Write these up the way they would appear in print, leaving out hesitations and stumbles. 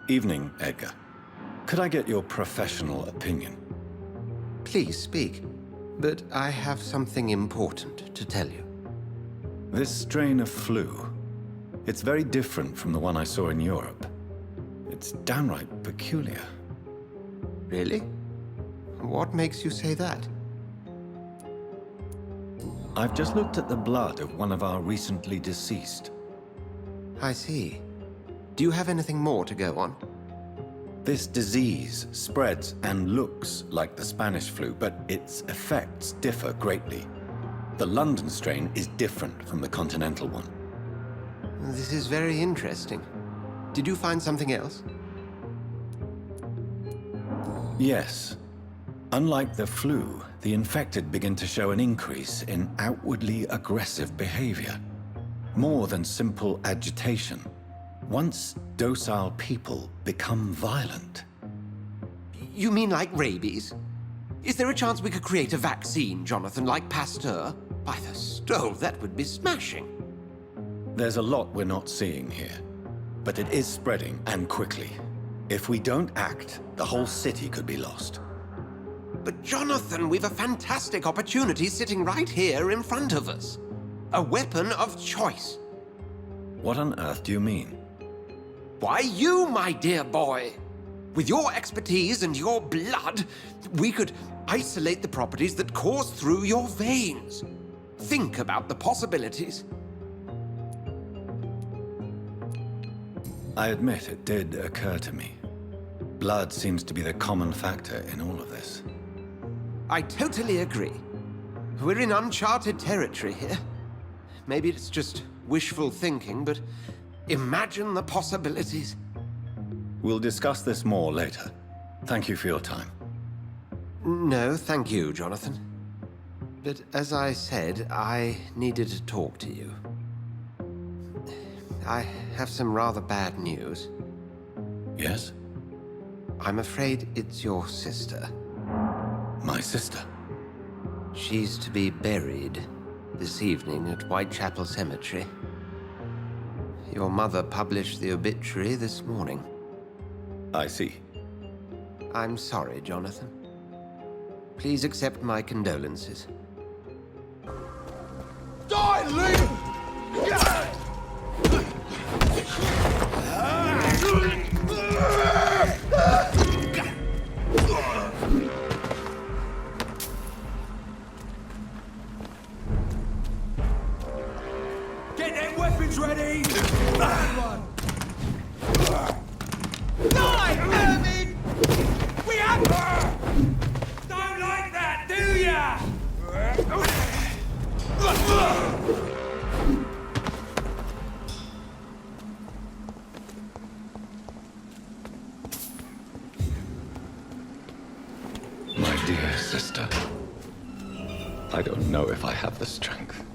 Evening, Edgar. Could I get your professional opinion? Please speak, but I have something important to tell you. This strain of flu, it's very different from the one I saw in Europe. It's downright peculiar. Really? What makes you say that? I've just looked at the blood of one of our recently deceased. I see. Do you have anything more to go on? This disease spreads and looks like the Spanish flu, but its effects differ greatly. The London strain is different from the continental one. This is very interesting. Did you find something else? Yes. Unlike the flu, the infected begin to show an increase in outwardly aggressive behavior. More than simple agitation. Once docile people become violent. You mean like rabies? Is there a chance we could create a vaccine, Jonathan, like Pasteur? By the stove, that would be smashing. There's a lot we're not seeing here, but it is spreading, and quickly. If we don't act, the whole city could be lost. But Jonathan, we've a fantastic opportunity sitting right here in front of us. A weapon of choice. What on earth do you mean? Why, you, my dear boy. With your expertise and your blood, we could isolate the properties that course through your veins. Think about the possibilities. I admit it did occur to me. Blood seems to be the common factor in all of this. I totally agree. We're in uncharted territory here. Maybe it's just wishful thinking, but imagine the possibilities. We'll discuss this more later. Thank you for your time. No, thank you, Jonathan. But as I said, I needed to talk to you. I have some rather bad news. Yes? I'm afraid it's your sister. My sister? She's to be buried this evening at Whitechapel Cemetery. Your mother published the obituary this morning. I see. I'm sorry, Jonathan. Please accept my condolences. Die, Lee! Get them weapons ready! Die, Irvin! We have... Don't like that, do ya? My dear sister. I don't know if I have the strength.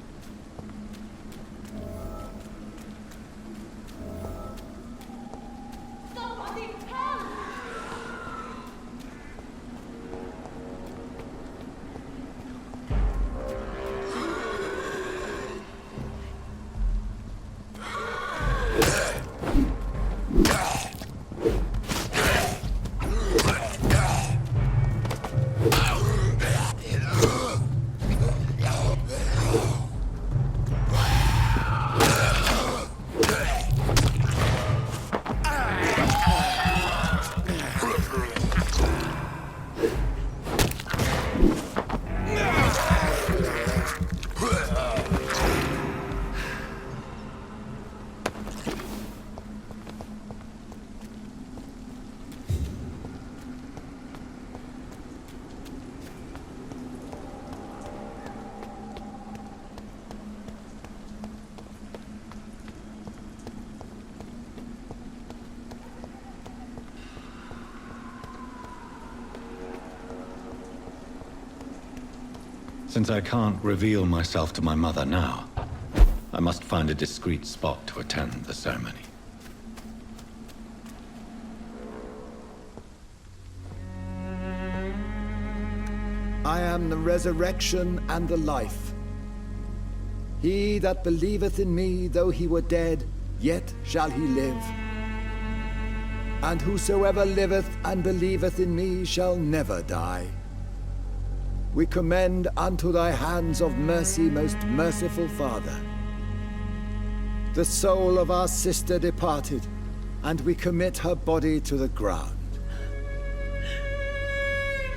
Since I can't reveal myself to my mother now, I must find a discreet spot to attend the ceremony. I am the resurrection and the life. He that believeth in me, though he were dead, yet shall he live. and whosoever liveth and believeth in me shall never die. We commend unto thy hands of mercy, most merciful Father, the soul of our sister departed, and we commit her body to the ground.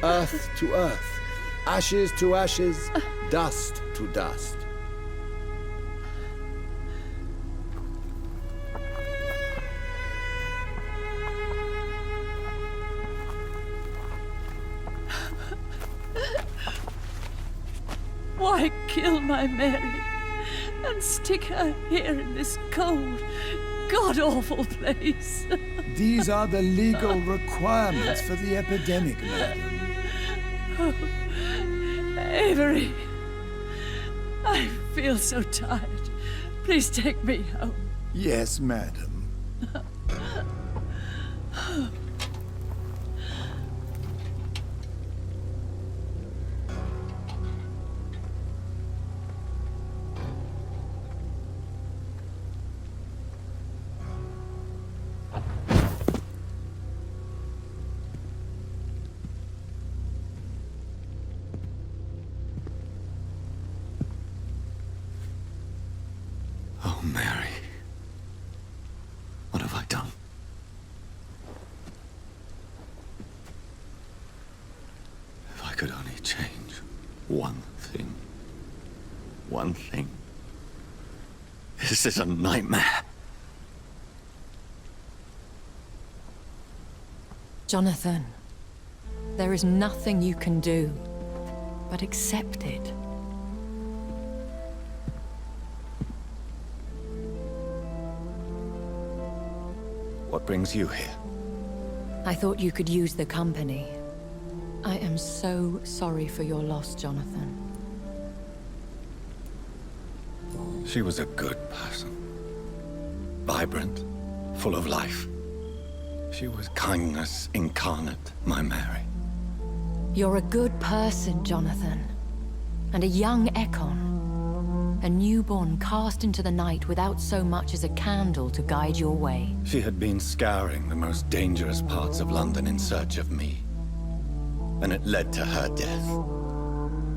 Earth to earth, ashes to ashes, dust to dust. Why kill my Mary and stick her here in this cold, god-awful place? These are the legal requirements for the epidemic, madam. Oh, Avery, I feel so tired. Please take me home. Yes, madam. Oh, Mary. What have I done? If I could only change one thing. One thing. This is a nightmare. Jonathan, there is nothing you can do but accept it. What brings you here? I thought you could use the company. I am so sorry for your loss, Jonathan. She was a good person. Vibrant, full of life. She was kindness incarnate, my Mary. You're a good person, Jonathan. And a young Ekon. A newborn cast into the night without so much as a candle to guide your way. She had been scouring the most dangerous parts of London in search of me. And it led to her death.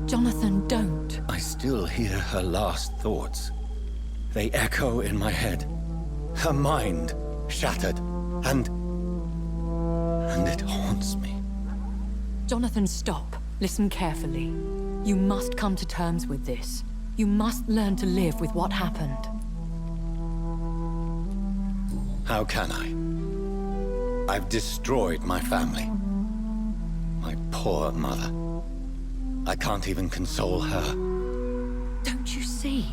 Jonathan, don't. I still hear her last thoughts. They echo in my head. Her mind shattered, and it haunts me. Jonathan, stop. Listen carefully. You must come to terms with this. You must learn to live with what happened. How can I? I've destroyed my family. My poor mother. I can't even console her. Don't you see?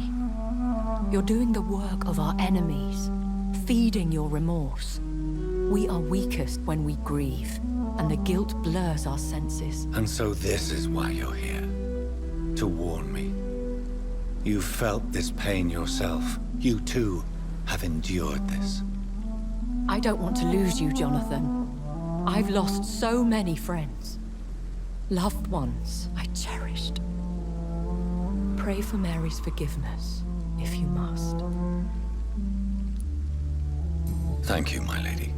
You're doing the work of our enemies, feeding your remorse. We are weakest when we grieve, and the guilt blurs our senses. And so this is why you're here. To warn me. You felt this pain yourself. You too have endured this. I don't want to lose you, Jonathan. I've lost so many friends. Loved ones I cherished. Pray for Mary's forgiveness, if you must. Thank you, my lady.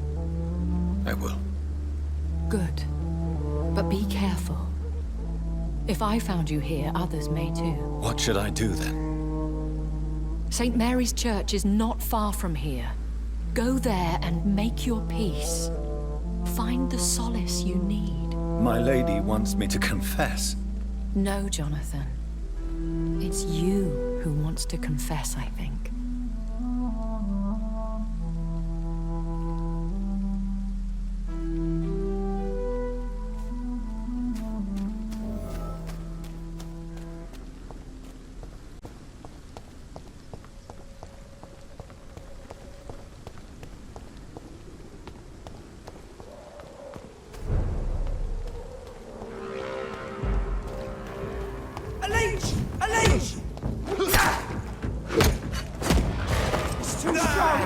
I will. Good. But be careful. If I found you here, others may too. What should I do then? St. Mary's Church is not far from here. Go there and make your peace. Find the solace you need. My lady wants me to confess. No, Jonathan. It's you who wants to confess, I think. It's too strong!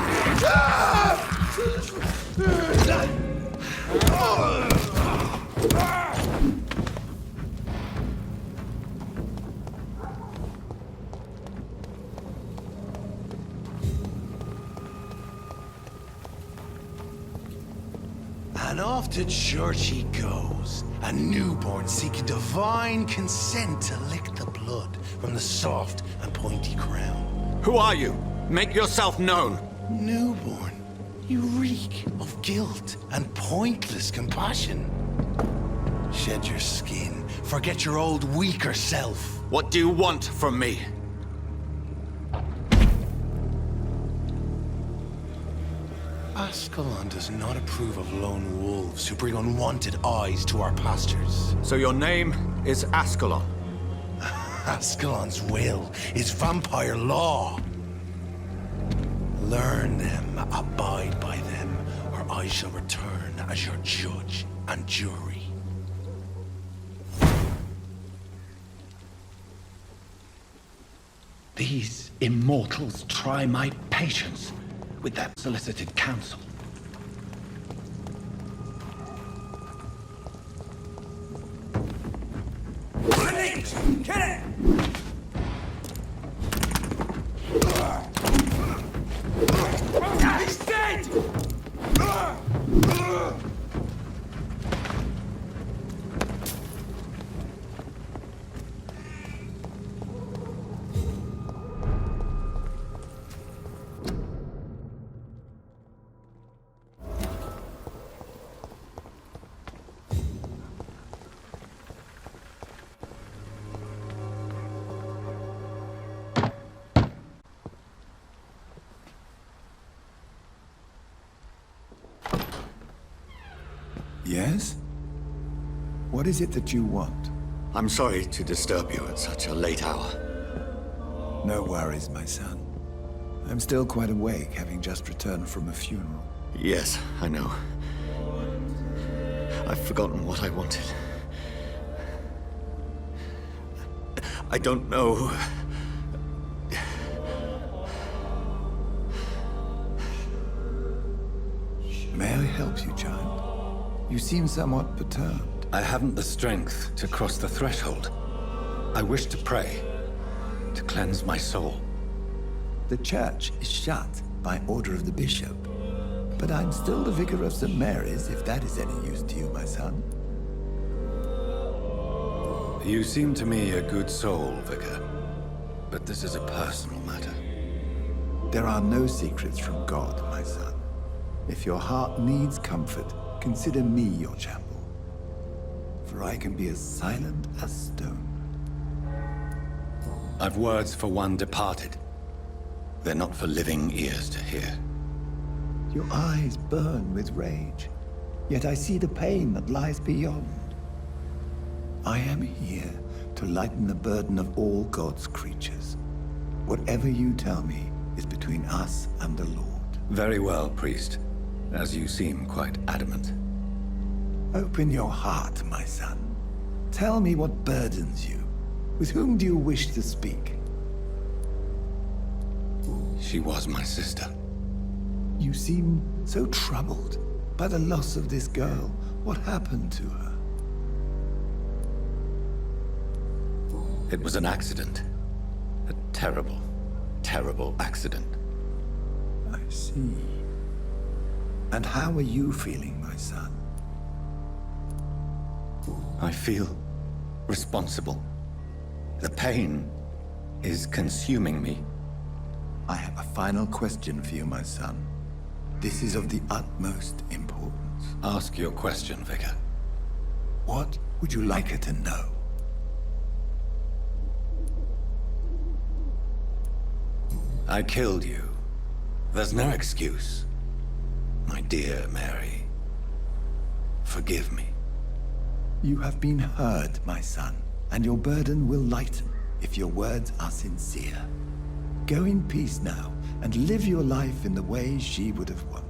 And off to church he goes, a newborn seeking divine consent to lick the blood from the soft and pointy crown. Who are you? Make yourself known. Newborn, you reek of guilt and pointless compassion. Shed your skin, forget your old weaker self. What do you want from me? Ascalon does not approve of lone wolves who bring unwanted eyes to our pastures. So your name is Ascalon? Ascalon's will is vampire law. Learn them, abide by them, or I shall return as your judge and jury. These immortals try my patience with their solicited counsel. Release! Kill it! He's dead! Yes? What is it that you want? I'm sorry to disturb you at such a late hour. No worries, my son. I'm still quite awake, having just returned from a funeral. Yes, I know. I've forgotten what I wanted. I don't know. May I help you, child? You seem somewhat perturbed. I haven't the strength to cross the threshold. I wish to pray, to cleanse my soul. The church is shut by order of the bishop. But I'm still the vicar of St. Mary's, if that is any use to you, my son. You seem to me a good soul, Vicar. But this is a personal matter. There are no secrets from God, my son. If your heart needs comfort, consider me your chapel. For I can be as silent as stone. I've words for one departed. They're not for living ears to hear. Your eyes burn with rage, yet I see the pain that lies beyond. I am here to lighten the burden of all God's creatures. Whatever you tell me is between us and the Lord. Very well, priest. As you seem quite adamant. Open your heart, my son. Tell me what burdens you. With whom do you wish to speak? She was my sister. You seem so troubled by the loss of this girl. What happened to her? It was an accident. A terrible, terrible accident. I see. And how are you feeling, my son? I feel responsible. The pain is consuming me. I have a final question for you, my son. This is of the utmost importance. Ask your question, Vicar. What would you like her to know? I killed you. There's no excuse. My dear Mary, forgive me. You have been heard, my son, and your burden will lighten if your words are sincere. Go in peace now, and live your life in the way she would have wanted.